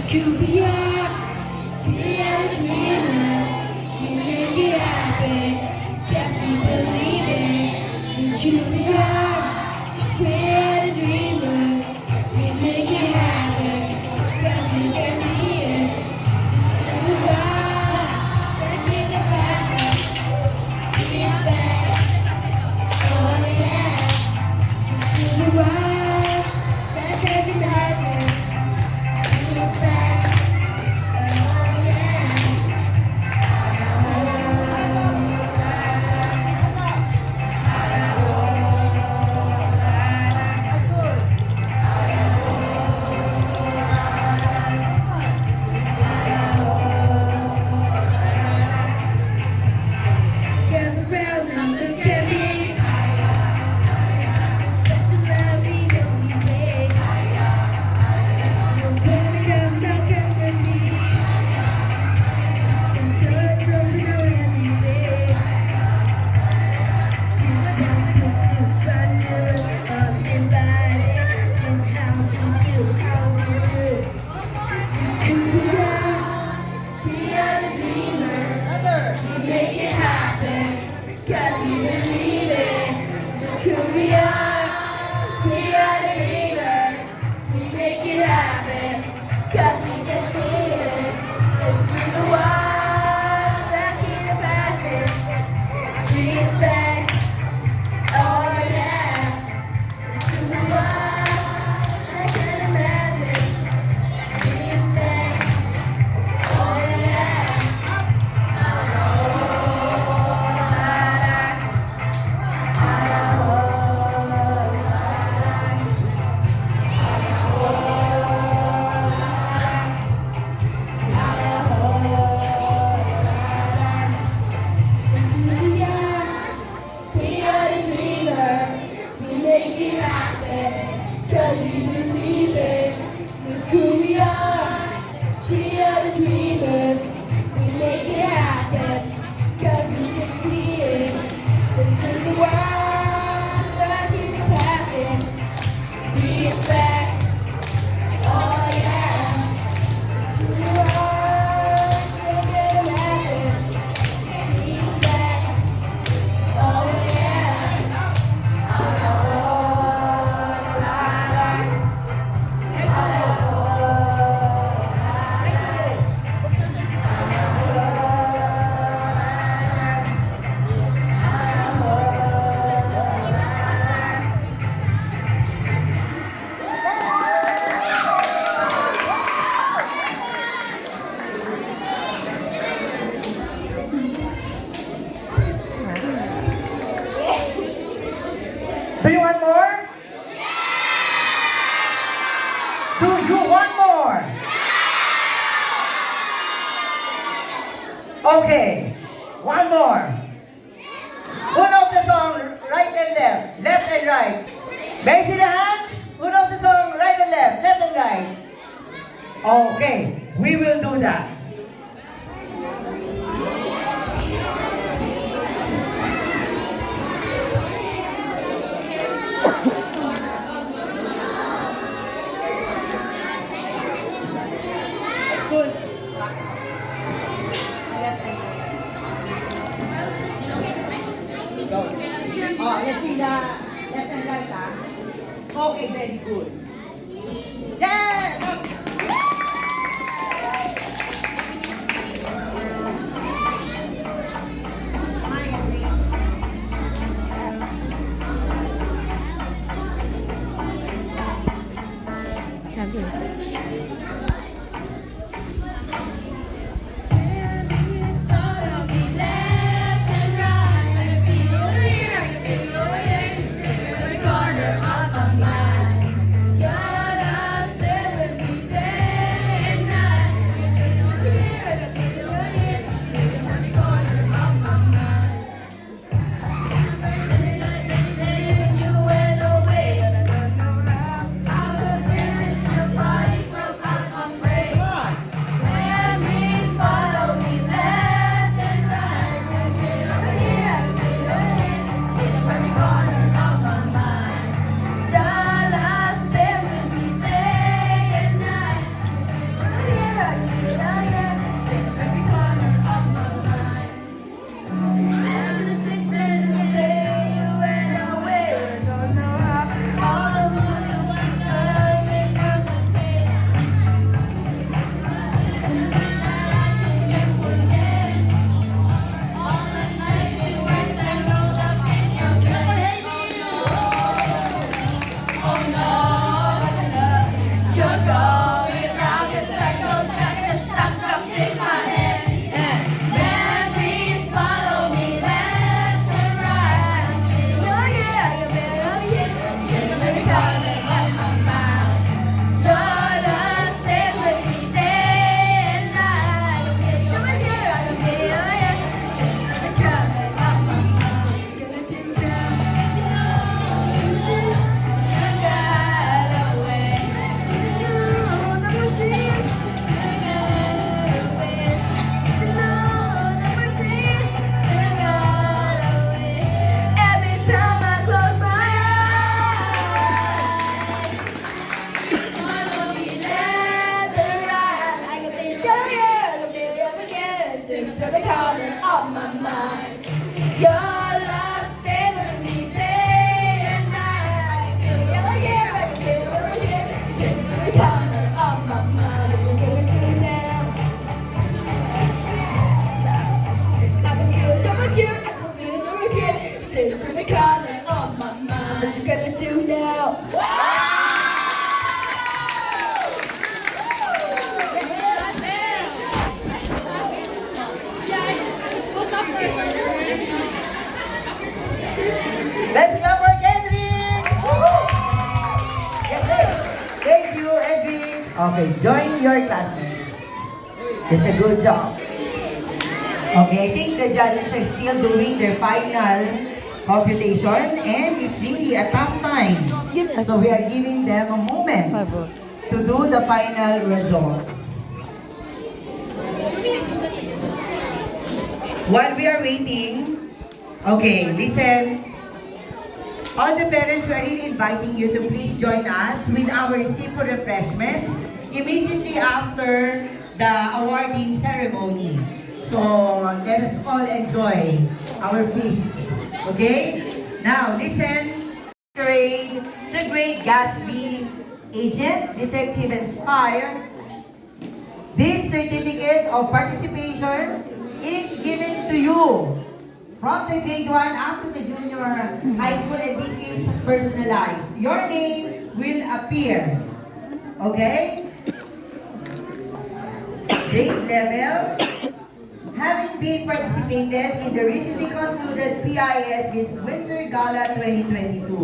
'Cause we are dreamers. We make it happen. Yes, we believe it. 'Cause we are dreamers. We make it happen. Yes, we can see it. We are making the passion. We expect. Oh yeah. To the world. Let's take it magic. We expect. Oh yeah. Gather round now, look at me. Let the love be only way. You're gonna come back after me. And tell us something I'll have you say. We are the dreamers. We make it happen. 'Cause we believe it. Look who we are. We are the dreamers. We make it happen. 'Cause we can see it. It's through the walls that keep the passion. Respect. Oh yeah. It's through the walls I can imagine. Respect. Oh yeah. We are the dreamers. We make it happen. 'Cause we believe it. Look who we are. We are the dreamers. We make it happen. 'Cause we can see it. Into the world that keep the passion. Respect. Oh yeah. To the world that can imagine. Respect. Oh yeah. Do you want more? Do you want more? Okay, one more. Who knows the song right and left, left and right? May I see the hands? Who knows the song right and left and right? Okay, we will do that. Let's see the left and right, Okay, very good. Yeah! Let's clap for Kendrick! Thank you, Edric. Okay, join your classmates. It's a good job. Okay, I think the judges are still doing their final computation and it's really a tough time. So we are giving them a moment to do the final results. While we are waiting, okay, listen. All the parents, we are really inviting you to please join us with our simple refreshments immediately after the awarding ceremony. So let us all enjoy our feasts. Okay? Now, listen. Grade, the Great Gatsby Agent, Detective Inspire. This certificate of participation is given to you from the grade 1 up to the junior high school, and this is personalized. Your name will appear. Okay? Grade level. Having been participated in the recently concluded PIS Miss Winter Gala 2022.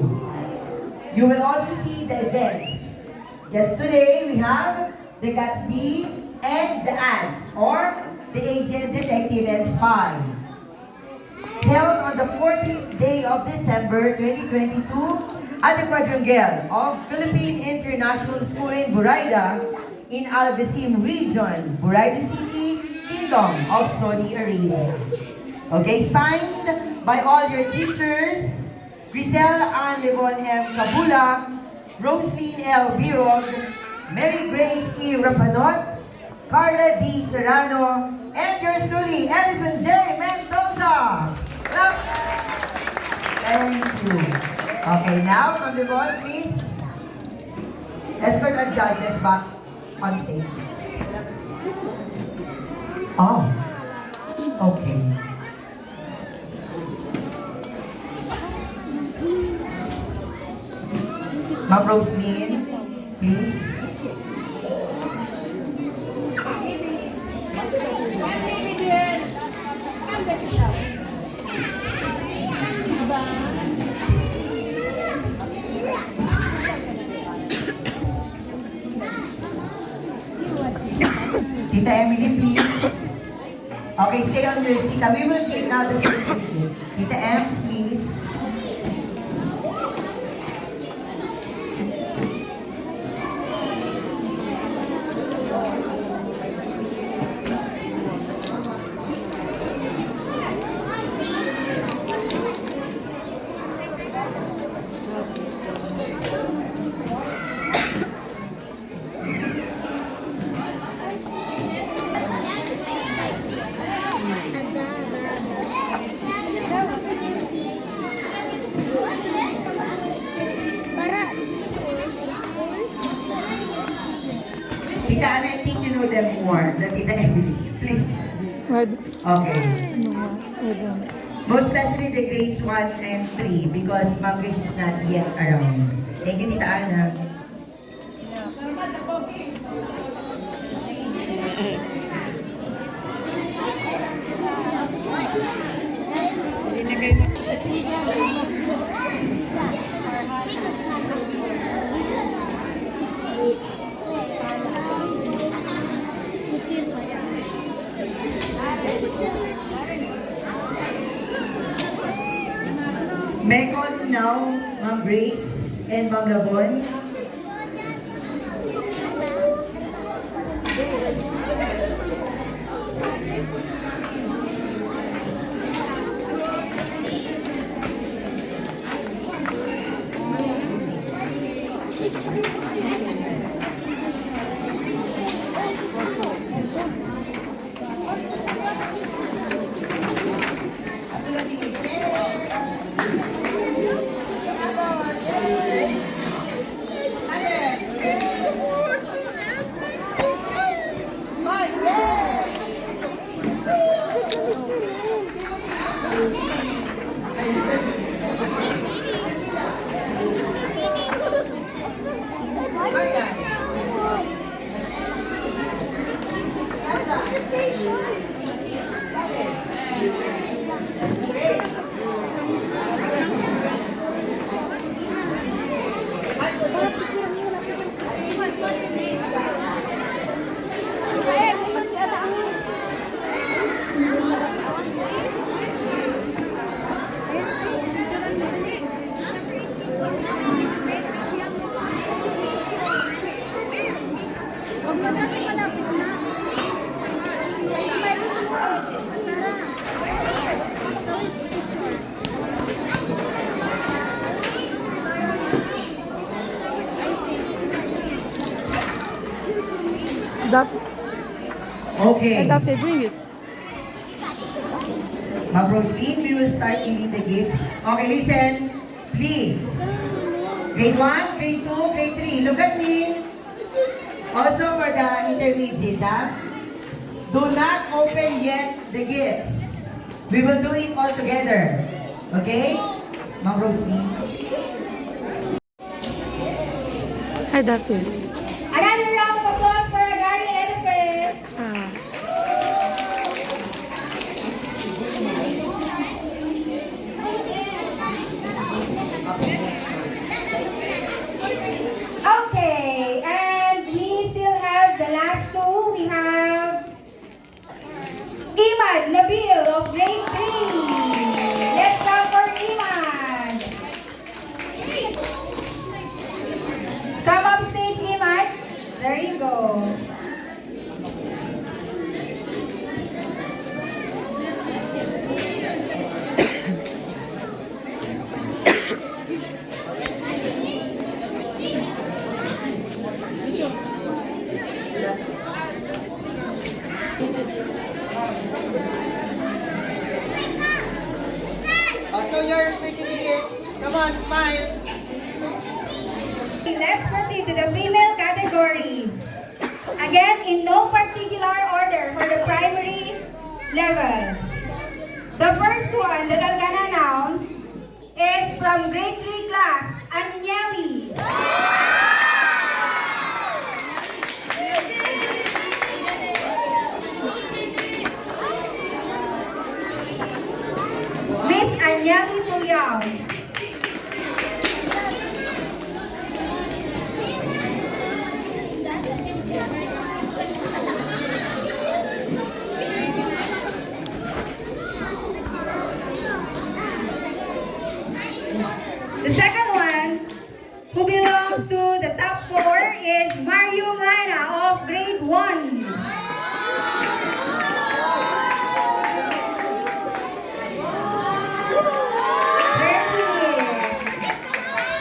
You will also see the event. Just today, we have the Gatsby and the ads, or the Agent, Detective, and Spy. Held on the 14th day of December 2022 at the Quadrangle of Philippine International School in Buraida in Alvesim Region, Buraida City, Kingdom of Saudi Arabia. Okay, signed by all your teachers, Grisel Ann Levon M. Kabula, Roslyn L. Birog, Mary Grace E. Rapanot, Carla D. Serrano, and yours truly, Edison J. Mendoza. Clap. Thank you. Okay, now, on the ball, please. Escort our judges back on stage. Oh, okay. Ma'am Roslyn, please. Tita Emily, please. Okay, stay on your seat. We will give now the certificate. Tita Ems, please. Tita Ana, I think you know them more than Tita Emily. Please. What? Okay. No, I don't. Most especially the grades 1 and 3 because Ma'am Grace is not yet around. Thank you, Tita Ana. May I call now Ma'am Grace and Ma'am Labon? Daffy, Okay. Daffy, bring it. Ma'am Roslyn, we will start giving the gifts. Okay, listen. Please. Grade 1, grade 2, grade 3. Look at me. Also for the intermediate, ha? Do not open yet the gifts. We will do it all together. Okay? Ma'am Roslyn. Hi, Daffy. Another round of applause for Agari Elephant. Ah. Okay, and we still have the last two. We have Imad Nabil of grade 3. Let's clap for Imad. Come up stage, Imad. There you go. Show your certificate. Come on, smile. Let's proceed to the female category. Again, in no particular order for the primary level. The first one that I'm gonna announce is from grade 3 class, Anyeli. Miss Anyeli Tuyao. The second one, who belongs to the top 4, is Mario Mana of grade 1. There he is.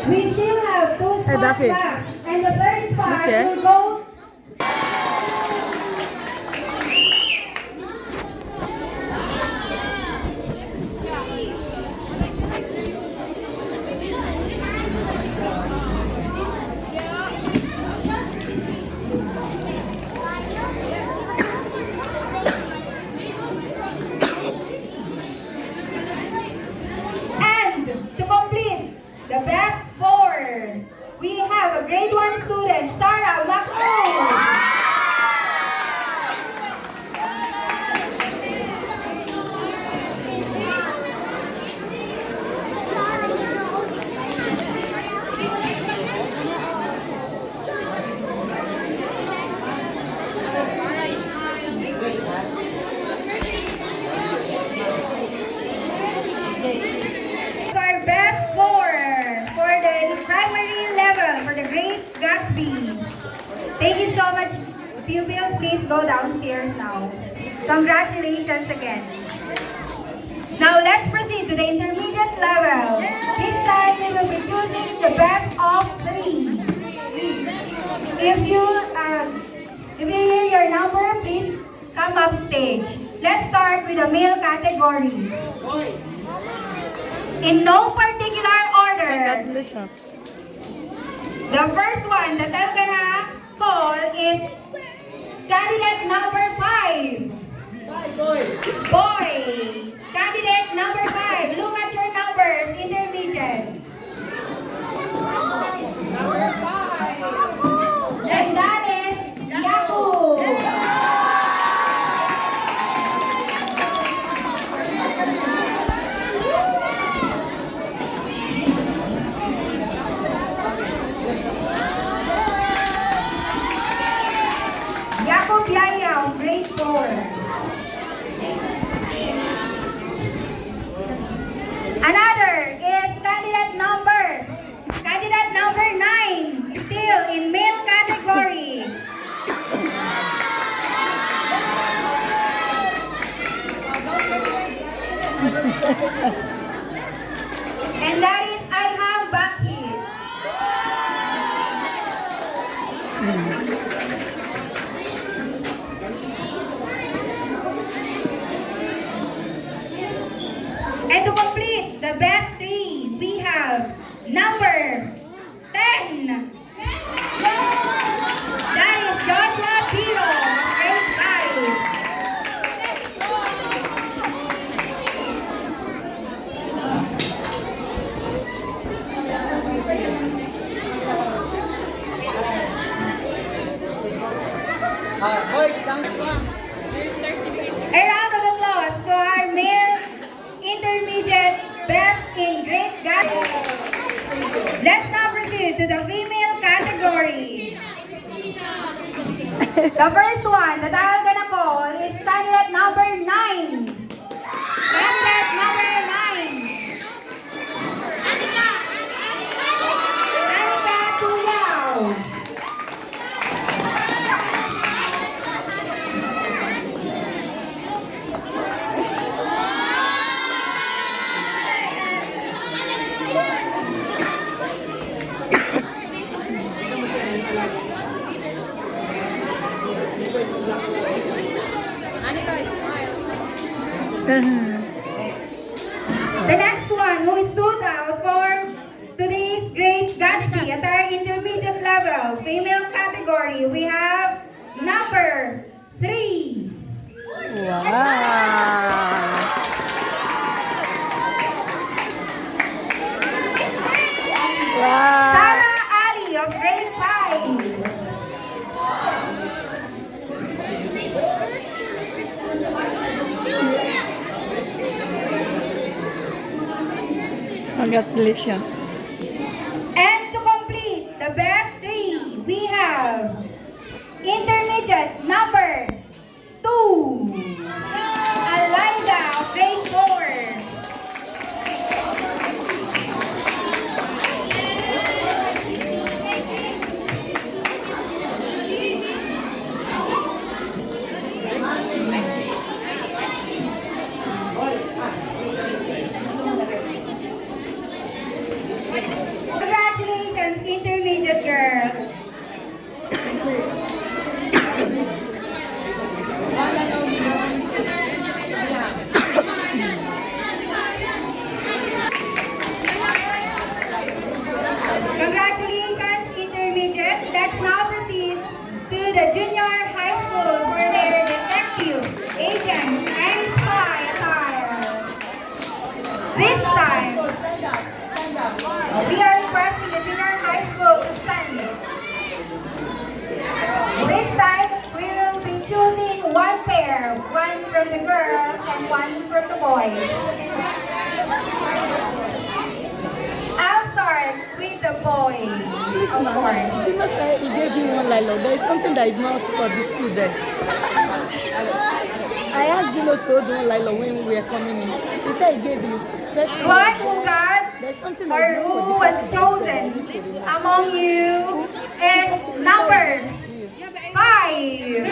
We still have 2 spots Daffy. left, and the third spot Okay. will go. And to complete the best 4, we have a grade 1 student, Sarah Macro. It's our best 4 for the primary level for the Great Gatsby. Thank you so much. Pupils, please go downstairs now. Congratulations again. Now let's proceed to the intermediate level. This time we will be choosing the best of 3. If you hear your number, please come up stage. Let's start with the male category. In no particular order, Delicious. the first one that I'm gonna call is candidate number 5. Boys. Candidate number 5. Look at your numbers, intermediate. Number 5. And that is Yaku. Jacob Yaya, grade 4. Another is candidate number Boys, down. A round of applause to our male intermediate best in Great Gatsby. Let's now proceed to the female category. The first one that I'm gonna call is candidate number 9. Candidate number 9. Anika Tuyao. The next one who stood out for today's Great Gatsby at our intermediate level, female category, we have number 3. Wow. Wow. Sarah Ali of grade 5. Congratulations. And to complete the best 3, we have intermediate number 2. Eliza of grade 4. Congratulations, intermediate girls. Congratulations, intermediate. Let's now proceed to the junior high school for their detective, agent, and spy attire. This time, we are requesting the junior high school to stand. This time, we will be choosing one pair, one from the girls and one from the boys. I'll start with the boys, of course. You must say he gave you one Lilo. There is something that is not for the school there. I asked Dino to hold one Lilo when we were coming in. He said he gave you. What who got There's something or that is not who for the was class. chosen among you is number 5.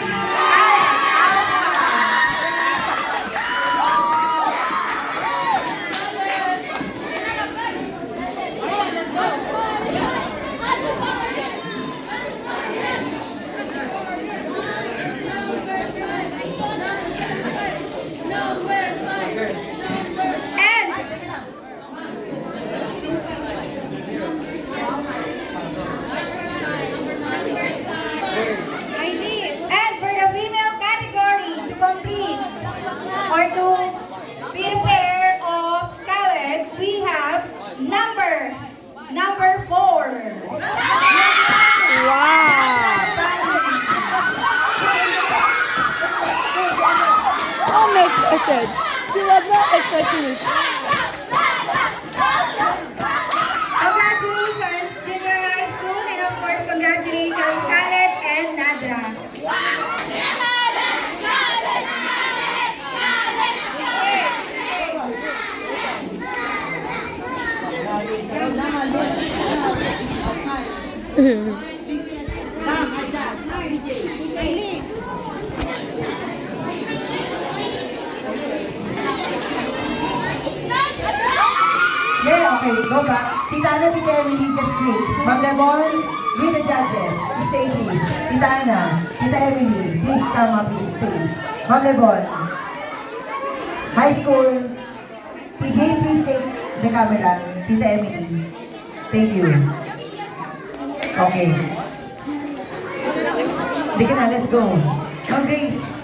And for the female category to complete or to be the pair of Khaled, we have number 4. Wow. Unexpected. She was not expecting it. Congratulations, junior high school, and of course, congratulations, Khaled and Nadra. Yeah, okay, go back. Tita Ana, Tita Emily, just wait. Ma'am Lebon, with the judges. Stay please. Tita Ana, Tita Emily, please come up on stage. Ma'am Lebon, high school. TJ, please take the camera. Tita Emily. Thank you. Okay. Sige na, let's go. Ma'am Grace.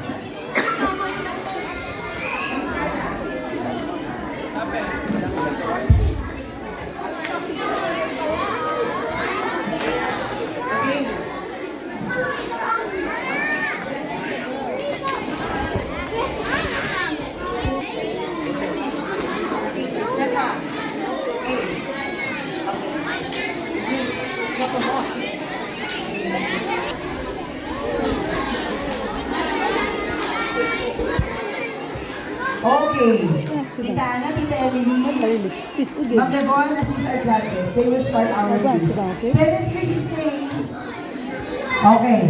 Okay. Tita Ana, Tita Emily, Really sweet. Okay. Ma'am Devon, as is our judges, they will start our Go on, quiz. sit down, okay? Parents, please stay. Okay.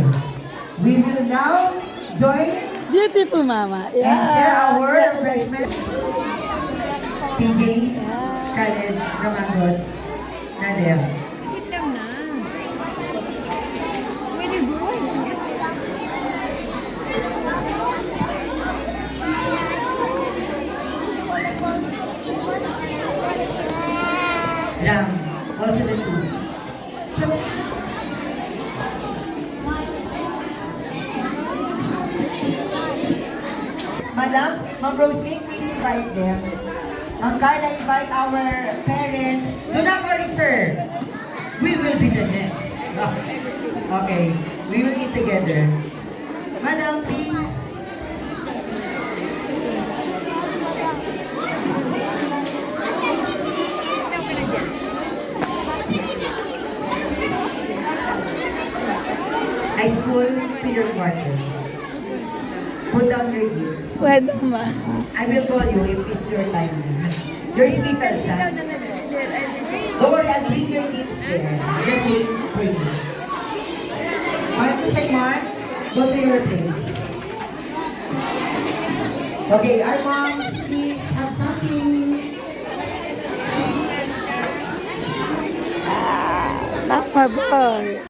We will now join Beautiful, Mama. Yeah. and share our refreshment. TJ, Khaled, Ramagos, Nader. Sit down na. Very good. Ram, also the two. Chup. Madams, Ma'am Rosalie, please invite them. Ma'am Carla, invite our parents. Do not worry, sir. We will be the next. Okay, we will eat together. Madam, please. High school to your quarter. Put down your gifts. Pwede, Ma. I will call you if it's your time. Your sneakers, ha? Don't worry, I'll bring your gifts there. Just wait for you. Mark to say Mark, go to your place. Okay, our moms, please have something. That's my boy.